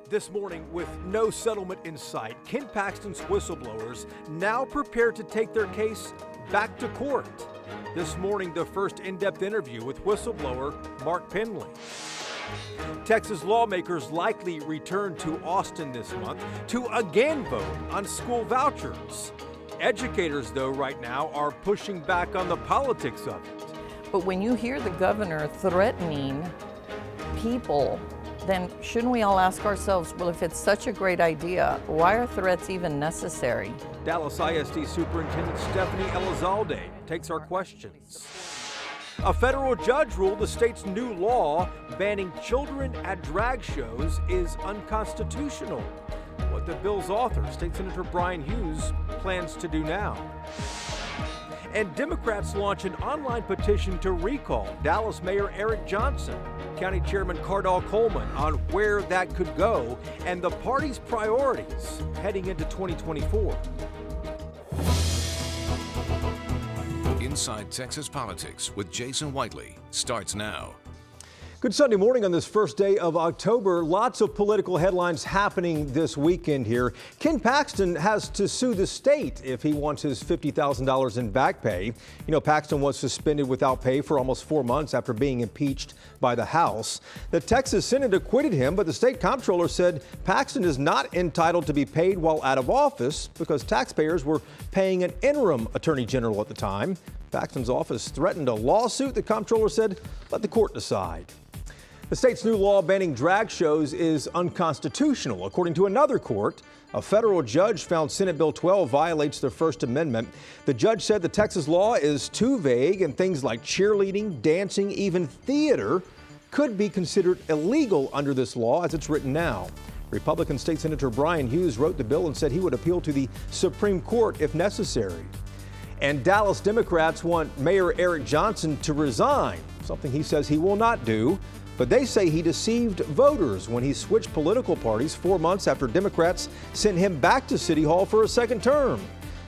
This morning, with no settlement in sight, Ken Paxton's whistleblowers now prepare to take their case back to court. This morning, the first in-depth interview with whistleblower Mark Penley. Texas lawmakers likely return to Austin this month to again vote on school vouchers. Educators, though, right now are pushing back on the politics of it. But when you hear the governor threatening people, then shouldn't we all ask ourselves, well, if it's such a great idea, why are threats even necessary? Dallas ISD Superintendent Stephanie Elizalde takes our questions. A federal judge ruled the state's new law banning children at drag shows is unconstitutional. What the bill's author, State Senator Brian Hughes, plans to do now. And Democrats launch an online petition to recall Dallas Mayor Eric Johnson, County Chairman Kardal Coleman on where that could go, and the party's priorities heading into 2024. Inside Texas Politics with Jason Whiteley starts now. Good Sunday morning on this first day of October. Lots of political headlines happening this weekend here. Ken Paxton has to sue the state if he wants his $50,000 in back pay. You know, Paxton was suspended without pay for almost 4 months after being impeached by the House. The Texas Senate acquitted him, but the state comptroller said Paxton is not entitled to be paid while out of office because taxpayers were paying an interim attorney general at the time. Paxton's office threatened a lawsuit. The comptroller said, let the court decide. The state's new law banning drag shows is unconstitutional. According to another court, a federal judge found Senate Bill 12 violates the First Amendment. The judge said the Texas law is too vague and things like cheerleading, dancing, even theater could be considered illegal under this law as it's written now. Republican State Senator Brian Hughes wrote the bill and said he would appeal to the Supreme Court if necessary. And Dallas Democrats want Mayor Eric Johnson to resign, something he says he will not do. But they say he deceived voters when he switched political parties 4 months after Democrats sent him back to City Hall for a second term.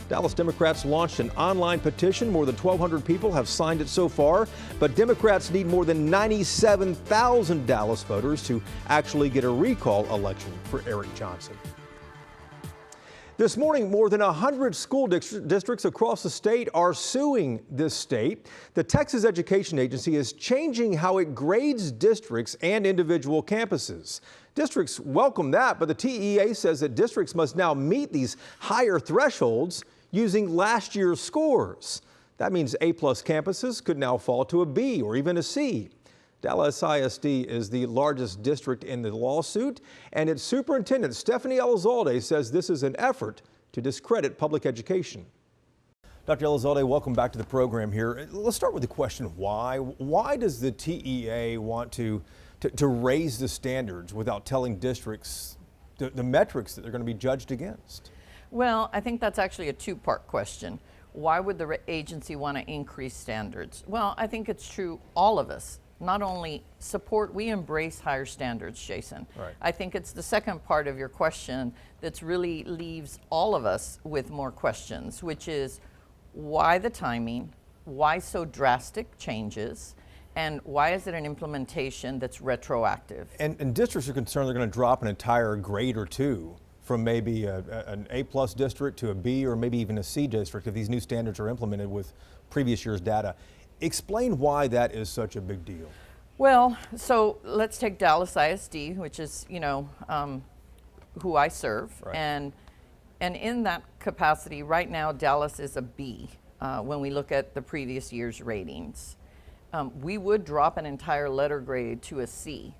Dallas Democrats launched an online petition. More than 1,200 people have signed it so far, but Democrats need more than 97,000 Dallas voters to actually get a recall election for Eric Johnson. This morning, more than 100 school districts across the state are suing this state. The Texas Education Agency is changing how it grades districts and individual campuses. Districts welcome that, but the TEA says that districts must now meet these higher thresholds using last year's scores. That means A-plus campuses could now fall to a B or even a C. Dallas ISD is the largest district in the lawsuit, and its superintendent, Stephanie Elizalde, says this is an effort to discredit public education. Dr. Elizalde, welcome back to the program here. Let's start with the question, why? Why does the TEA want to raise the standards without telling districts the metrics that they're going to be judged against? Well, I think that's actually a two-part question. Why would the agency want to increase standards? Well, I think it's true all of us not only support, we embrace higher standards, Jason. Right. I think it's the second part of your question that really leaves all of us with more questions, which is why the timing, why so drastic changes, and why is it an implementation that's retroactive? And districts are concerned they're going to drop an entire grade or two from maybe an A-plus district to a B or maybe even a C district if these new standards are implemented with previous year's data. Explain why that is such a big deal. Well, so let's take Dallas ISD, which is, who I serve. Right. And in that capacity, right now, Dallas is a B when we look at the previous year's ratings. We would drop an entire letter grade to a C.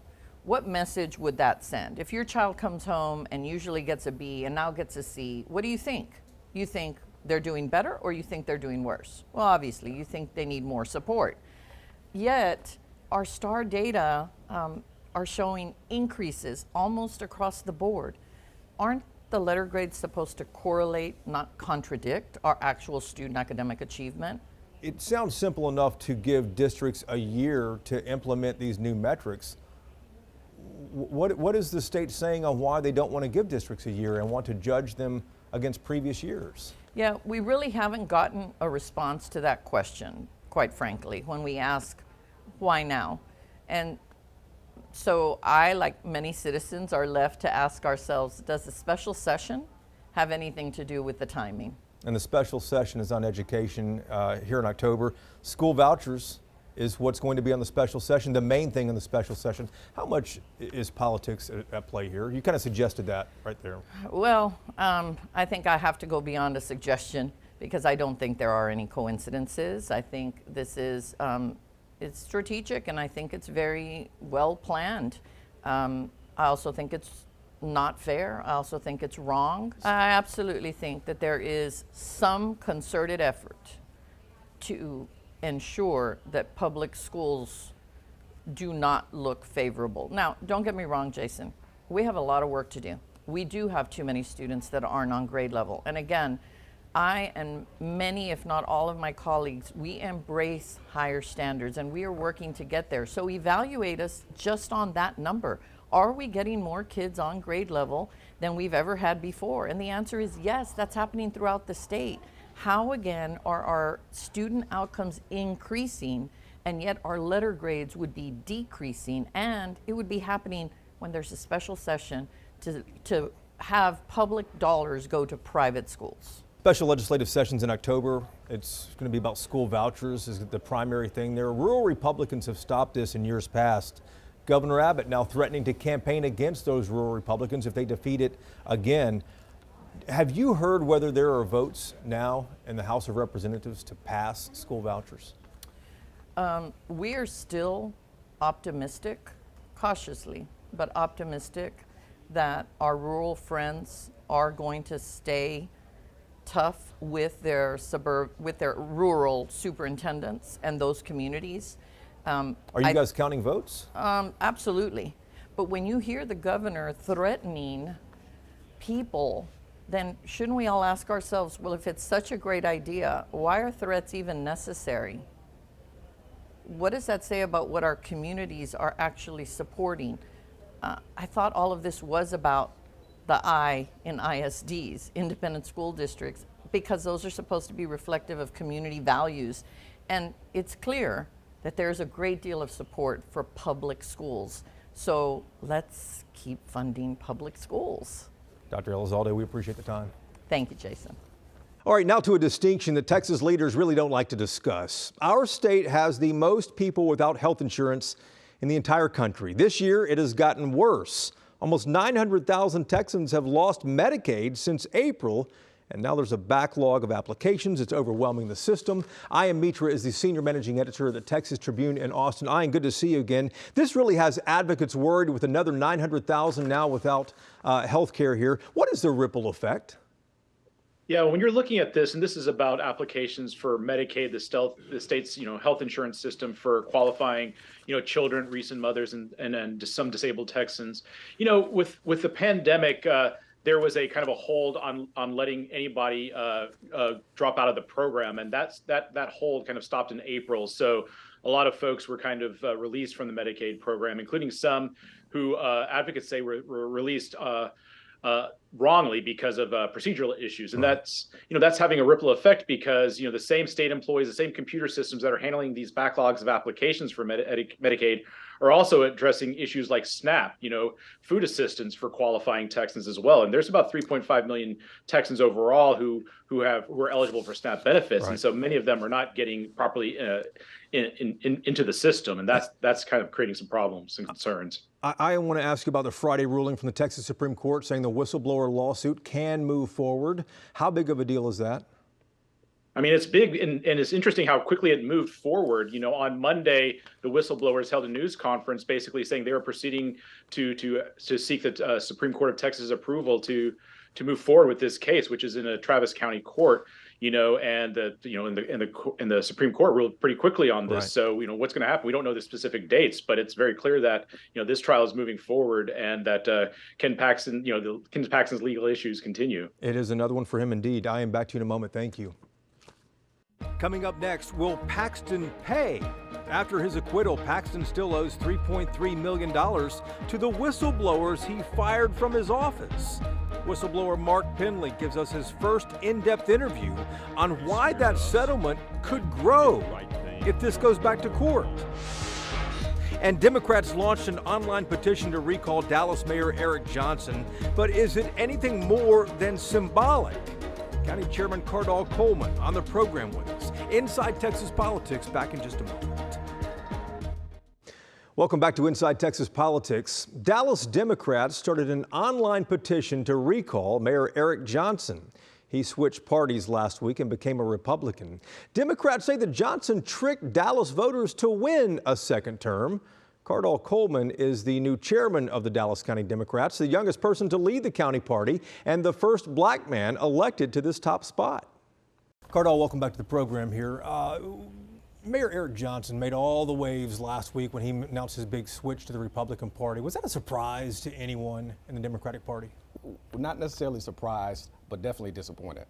What message would that send? If your child comes home and usually gets a B and now gets a C, what do you think? You think they're doing better or you think they're doing worse? Well, obviously, you think they need more support. Yet, our STAR data are showing increases almost across the board. Aren't the letter grades supposed to correlate, not contradict, our actual student academic achievement? It sounds simple enough to give districts a year to implement these new metrics. What is the state saying on why they don't want to give districts a year and want to judge them against previous years? Yeah, we really haven't gotten a response to that question, quite frankly, when we ask why now. And So I, like many citizens, are left to ask ourselves, does the special session have anything to do with the timing? And the special session is on education here in October. School vouchers is what's going to be on the special session, the main thing in the special session. How much is politics at play here? You kind of suggested that right there. Well, I think I have to go beyond a suggestion because I don't think there are any coincidences. I think this is it's strategic, and I think it's very well planned. I also think it's not fair. I also think it's wrong. I absolutely think that there is some concerted effort to ensure that public schools do not look favorable. Now, don't get me wrong, Jason. We have a lot of work to do. We do have too many students that aren't on grade level. And again, I and many, if not all of my colleagues, we embrace higher standards and we are working to get there. So evaluate us just on that number. Are we getting more kids on grade level than we've ever had before? And the answer is yes, that's happening throughout the state. How again are our student outcomes increasing and yet our letter grades would be decreasing, and it would be happening when there's a special session to have public dollars go to private schools? Special legislative sessions in October. It's going to be about school vouchers is the primary thing there. Rural Republicans have stopped this in years past. Governor Abbott now threatening to campaign against those rural Republicans if they defeat it again. Have you heard whether there are votes now in the House of Representatives to pass school vouchers? We are still optimistic, cautiously, but optimistic that our rural friends are going to stay tough with their rural superintendents and those communities. Are you guys counting votes? Absolutely. But when you hear the governor threatening people, then shouldn't we all ask ourselves, well, if it's such a great idea, why are threats even necessary? What does that say about what our communities are actually supporting? I thought all of this was about the I in ISDs, independent school districts, because those are supposed to be reflective of community values. And it's clear that there's a great deal of support for public schools. So let's keep funding public schools. Dr. Elizalde, we appreciate the time. Thank you, Jason. All right, now to a distinction that Texas leaders really don't like to discuss. Our state has the most people without health insurance in the entire country. This year, it has gotten worse. Almost 900,000 Texans have lost Medicaid since April, and now there's a backlog of applications. It's overwhelming the system. Ian Mitra is the senior managing editor of the Texas Tribune in Austin. Ian, good to see you again. This really has advocates worried with another 900,000 now without health care here. What is the ripple effect? Yeah, when you're looking at this, and this is about applications for Medicaid, the state's health insurance system for qualifying children, recent mothers, and some disabled Texans. With the pandemic, there was a kind of a hold on letting anybody drop out of the program, and that hold kind of stopped in April. So a lot of folks were kind of released from the Medicaid program, including some who advocates say were released wrongly because of procedural issues. And that's having a ripple effect because, the same state employees, the same computer systems that are handling these backlogs of applications for Medicaid are also addressing issues like SNAP, food assistance for qualifying Texans as well. And there's about 3.5 million Texans overall who are eligible for SNAP benefits. Right. And so many of them are not getting properly into the system. And that's kind of creating some problems and concerns. I want to ask you about the Friday ruling from the Texas Supreme Court saying the whistleblower lawsuit can move forward. How big of a deal is that? I mean, it's big, and it's interesting how quickly it moved forward. On Monday, the whistleblowers held a news conference basically saying they were proceeding to seek the Supreme Court of Texas approval to move forward with this case, which is in a Travis County court. And the Supreme Court ruled pretty quickly on this. Right. So, what's going to happen? We don't know the specific dates, but it's very clear that, this trial is moving forward and that Ken Paxton, Ken Paxton's legal issues continue. It is another one for him indeed. I am back to you in a moment. Thank you. Coming up next, will Paxton pay? After his acquittal, Paxton still owes $3.3 million to the whistleblowers he fired from his office. Whistleblower Mark Penley gives us his first in-depth interview on why that settlement could grow if this goes back to court. And Democrats launched an online petition to recall Dallas Mayor Eric Johnson. But is it anything more than symbolic? County Chairman Kardal Coleman on the program with us. Inside Texas Politics, back in just a moment. Welcome back to Inside Texas Politics. Dallas Democrats started an online petition to recall Mayor Eric Johnson. He switched parties last week and became a Republican. Democrats say that Johnson tricked Dallas voters to win a second term. Kardal Coleman is the new chairman of the Dallas County Democrats, the youngest person to lead the county party, and the first black man elected to this top spot. Kardal, welcome back to the program here. Mayor Eric Johnson made all the waves last week when he announced his big switch to the Republican Party. Was that a surprise to anyone in the Democratic Party? Not necessarily surprised, but definitely disappointed.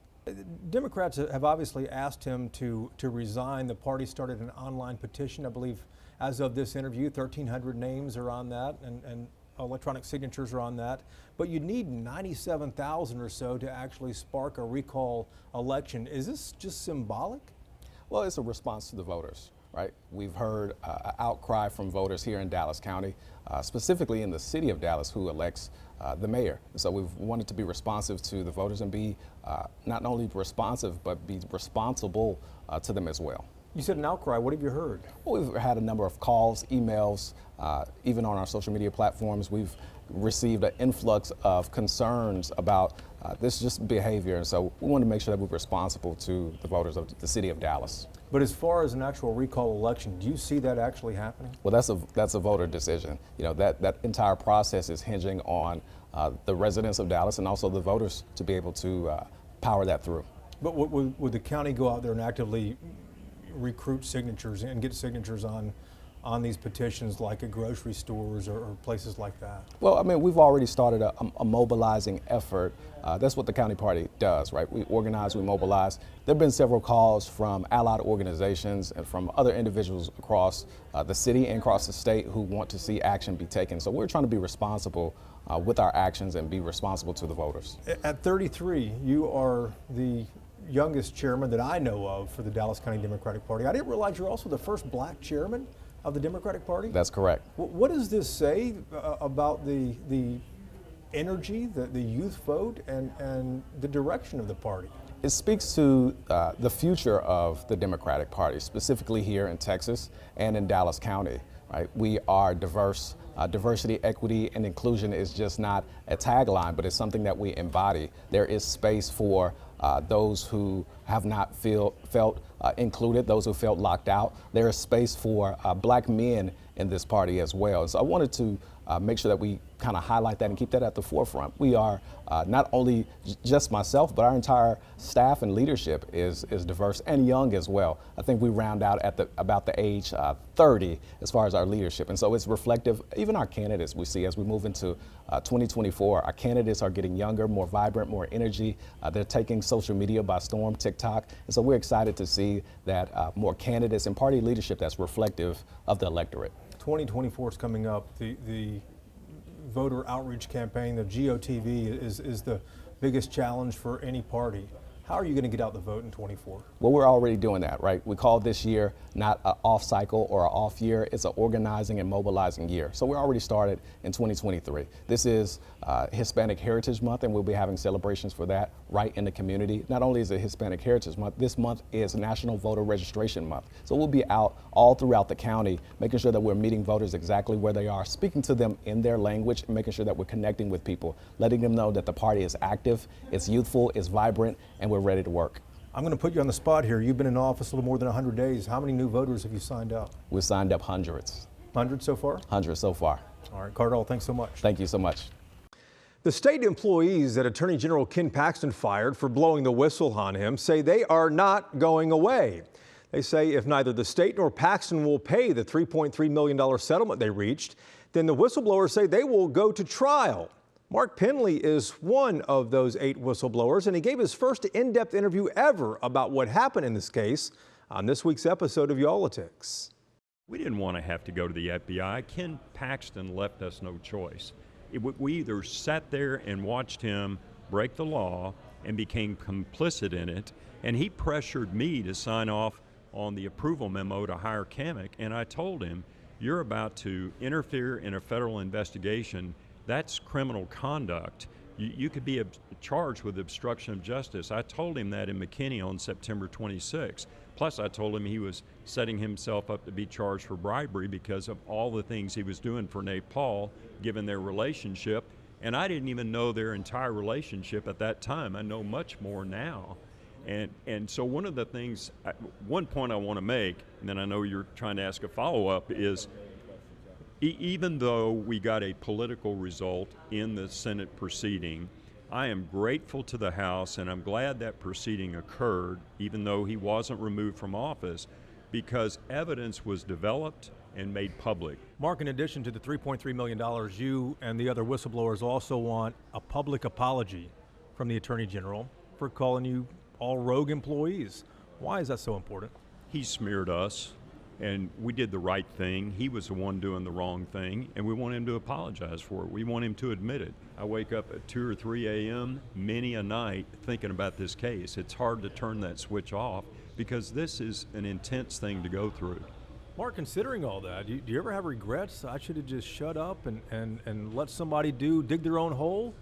Democrats have obviously asked him to resign. The party started an online petition. I believe as of this interview, 1,300 names are on that and electronic signatures are on that. But you need 97,000 or so to actually spark a recall election. Is this just symbolic? Well, it's a response to the voters, right? We've heard an outcry from voters here in Dallas County, specifically in the city of Dallas, who elects the mayor. So we've wanted to be responsive to the voters and be not only responsive, but be responsible to them as well. You said an outcry. What have you heard? Well, we've had a number of calls, emails, even on our social media platforms. We've received an influx of concerns about this just behavior, and so we want to make sure that we're responsible to the voters of the city of Dallas. But as far as an actual recall election, do you see that actually happening? Well, that's a voter decision. You know, that entire process is hinging on the residents of Dallas and also the voters to be able to power that through. But would the county go out there and actively recruit signatures and get signatures on these petitions, like at grocery stores or places like that? Well, I mean, we've already started a mobilizing effort. That's what the county party does, right? We organize, we mobilize. There have been several calls from allied organizations and from other individuals across the city and across the state who want to see action be taken. So we're trying to be responsible with our actions and be responsible to the voters. At 33, you are the youngest chairman that I know of for the Dallas County Democratic Party. I didn't realize you're also the first black chairman of the Democratic Party? That's correct. What does this say about the energy, the youth vote, and the direction of the party? It speaks to the future of the Democratic Party, specifically here in Texas and in Dallas County. Right? We are diverse. Diversity, equity, and inclusion is just not a tagline, but it's something that we embody. There is space for those who have not felt included, those who felt locked out. There is space for black men in this party as well. So I wanted to make sure that we kind of highlight that and keep that at the forefront. We are not only just myself, but our entire staff and leadership is diverse and young as well. I think we round out at about the age 30 as far as our leadership. And so it's reflective, even our candidates we see as we move into 2024, our candidates are getting younger, more vibrant, more energy. They're taking social media by storm, TikTok. And so we're excited to see that more candidates and party leadership that's reflective of the electorate. 2024 is coming up. The voter outreach campaign, the GOTV, is the biggest challenge for any party. How are you going to get out the vote in 24? Well, we're already doing that, right? We call this year not an off cycle or an off year. It's an organizing and mobilizing year. So we're already started in 2023. This is Hispanic Heritage Month, and we'll be having celebrations for that right in the community. Not only is it Hispanic Heritage Month, this month is National Voter Registration Month. So we'll be out all throughout the county, making sure that we're meeting voters exactly where they are, speaking to them in their language, and making sure that we're connecting with people, letting them know that the party is active, it's youthful, it's vibrant, and we're ready to work. I'm going to put you on the spot here. You've been in office a little more than 100 days. How many new voters have you signed up? We've signed up hundreds. 100 so far? 100 so far. All right, Kardal, thanks so much. Thank you so much. The state employees that Attorney General Ken Paxton fired for blowing the whistle on him say they are not going away. They say if neither the state nor Paxton will pay the $3.3 million settlement they reached, then the whistleblowers say they will go to trial. Mark Penley is one of those 8 whistleblowers, and he gave his first in-depth interview ever about what happened in this case on this week's episode of Y'all-itics. We didn't want to have to go to the FBI. Ken Paxton left us no choice. We either sat there and watched him break the law and became complicit in it, and he pressured me to sign off on the approval memo to hire Kamek, and I told him, You're about to interfere in a federal investigation. That's criminal conduct. You could be charged with obstruction of justice. I told him that in McKinney on September 26. Plus, I told him he was setting himself up to be charged for bribery because of all the things he was doing for Nate Paul, given their relationship. And I didn't even know their entire relationship at that time. I know much more now. And so one of the things, one point I want to make, and then I know you're trying to ask a follow-up, is even though we got a political result in the Senate proceeding, I am grateful to the House, and I'm glad that proceeding occurred, even though he wasn't removed from office, because evidence was developed and made public. Mark, in addition to the $3.3 million, you and the other whistleblowers also want a public apology from the Attorney General for calling you all rogue employees. Why is that so important? He smeared us, and we did the right thing. He was the one doing the wrong thing, and we want him to apologize for it. We want him to admit it. I wake up at 2 or 3 a.m. many a night thinking about this case. It's hard to turn that switch off because this is an intense thing to go through. Mark, considering all that, do you ever have regrets? I should have just shut up and let somebody dig their own hole?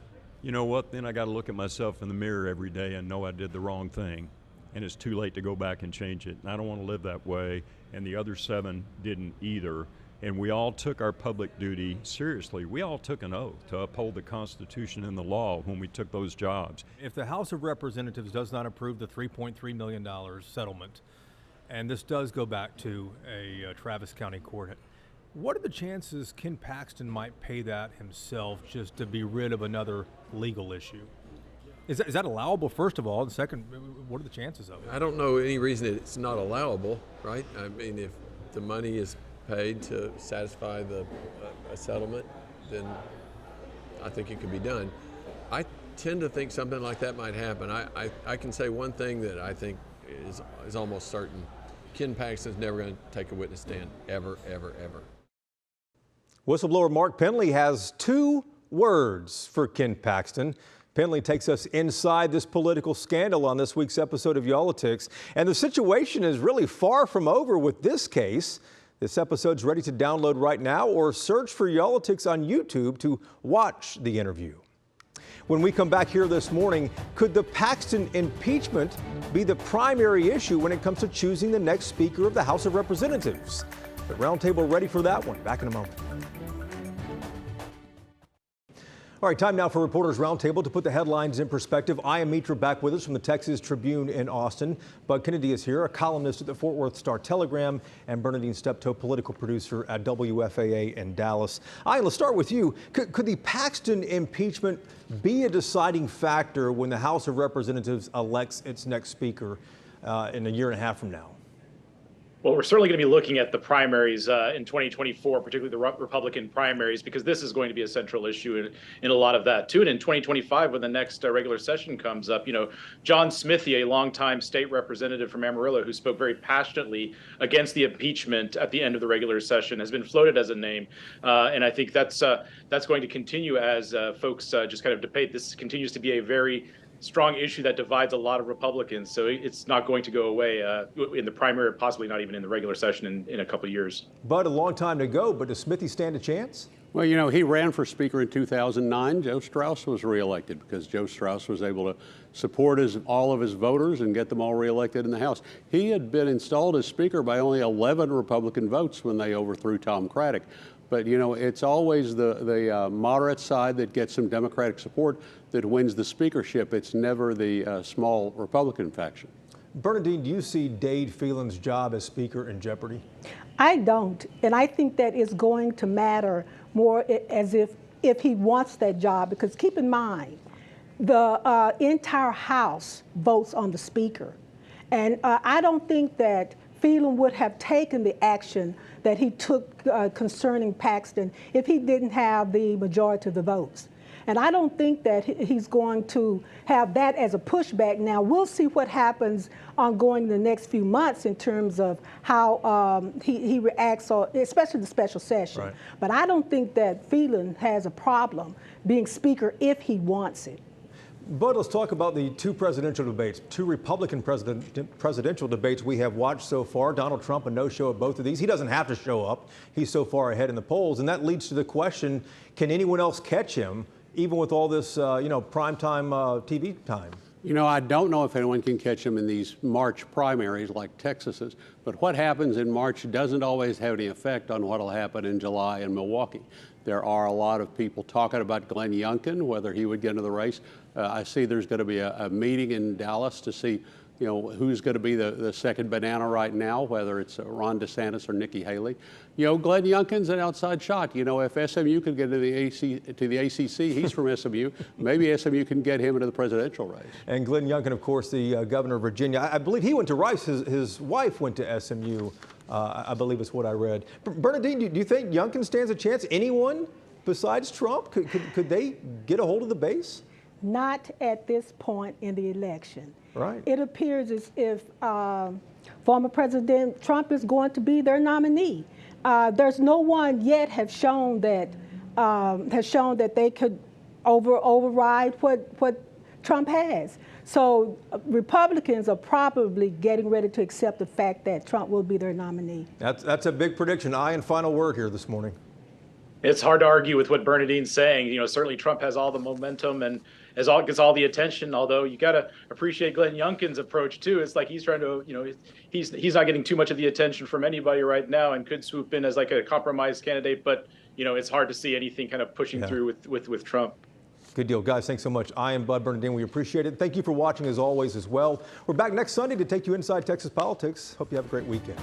You know what? Then I got to look at myself in the mirror every day and know I did the wrong thing. And it's too late to go back and change it. And I don't want to live that way. And the other 7 didn't either. And we all took our public duty seriously. We all took an oath to uphold the Constitution and the law when we took those jobs. If the House of Representatives does not approve the $3.3 million settlement, and this does go back to a Travis County court, what are the chances Ken Paxton might pay that himself just to be rid of another legal issue? Is that allowable, first of all? And second, what are the chances of it? I don't know any reason it's not allowable, right? I mean, if the money is paid to satisfy a settlement, then I think it could be done. I tend to think something like that might happen. I can say one thing that I think is almost certain. Ken Paxton's never going to take a witness stand, ever, ever, ever. Whistleblower Mark Penley has 2 words for Ken Paxton. Penley takes us inside this political scandal on this week's episode of Y'all-itics. And the situation is really far from over with this case. This episode's ready to download right now, or search for Y'all-itics on YouTube to watch the interview. When we come back here this morning, could the Paxton impeachment be the primary issue when it comes to choosing the next Speaker of the House of Representatives? The Roundtable ready for that one. Back in a moment. All right, time now for Reporters Roundtable to put the headlines in perspective. I am Mitra, back with us from the Texas Tribune in Austin. Bud Kennedy is here, a columnist at the Fort Worth Star-Telegram, and Bernadine Steptoe, political producer at WFAA in Dallas. Let's start with you. Could the Paxton impeachment be a deciding factor when the House of Representatives elects its next speaker in a year and a half from now? Well, we're certainly going to be looking at the primaries in 2024, particularly the Republican primaries, because this is going to be a central issue in a lot of that, too. And in 2025, when the next regular session comes up, John Smithy, a longtime state representative from Amarillo who spoke very passionately against the impeachment at the end of the regular session, has been floated as a name. And I think that's going to continue as folks just kind of debate. This continues to be a very strong issue that divides a lot of Republicans. So it's not going to go away in the primary, possibly not even in the regular session in a couple of years. But a long time to go. But does Smithy stand a chance? Well, he ran for Speaker in 2009. Joe Straus was reelected because Joe Straus was able to support all of his voters and get them all reelected in the House. He had been installed as Speaker by only 11 Republican votes when they overthrew Tom Craddock. But, it's always the moderate side that gets some Democratic support that wins the speakership. It's never the small Republican faction. Bernadine, do you see Dade Phelan's job as Speaker in jeopardy? I don't. And I think that it's going to matter more as if he wants that job. Because keep in mind, the entire House votes on the Speaker. And I don't think that Phelan would have taken the action that he took concerning Paxton if he didn't have the majority of the votes. And I don't think that he's going to have that as a pushback. Now, we'll see what happens ongoing the next few months in terms of how he reacts, especially the special session. Right. But I don't think that Phelan has a problem being Speaker if he wants it. Bud, let's talk about the two presidential debates, two Republican presidential debates we have watched so far. Donald Trump, a no-show at both of these. He doesn't have to show up. He's so far ahead in the polls. And that leads to the question, can anyone else catch him, even with all this, primetime TV time? You know, I don't know if anyone can catch him in these March primaries like Texas's, but what happens in March doesn't always have any effect on what will happen in July in Milwaukee. There are a lot of people talking about Glenn Youngkin, whether he would get into the race. I see there's going to be a meeting in Dallas to see, who's going to be the second banana right now, whether it's Ron DeSantis or Nikki Haley. Glenn Youngkin's an outside shot. If SMU could get to the ACC, he's from SMU. Maybe SMU can get him into the presidential race. And Glenn Youngkin, of course, the governor of Virginia. I believe he went to Rice. His wife went to SMU. I believe is what I read. Bernadine, do you think Youngkin stands a chance? Anyone besides Trump? Could they get a hold of the base? Not at this point in the election. Right. It appears as if former President Trump is going to be their nominee. There's no one yet has shown that they could override what Trump has. So Republicans are probably getting ready to accept the fact that Trump will be their nominee. That's a big prediction. And final word here this morning. It's hard to argue with what Bernadine's saying. Certainly Trump has all the momentum and gets all the attention. Although you got to appreciate Glenn Youngkin's approach too. It's like he's trying to, he's not getting too much of the attention from anybody right now, and could swoop in as like a compromise candidate. But it's hard to see anything kind of pushing through with Trump. Good deal, guys. Thanks so much. I am Bud Bernadine. We appreciate it. Thank you for watching as always as well. We're back next Sunday to take you inside Texas politics. Hope you have a great weekend.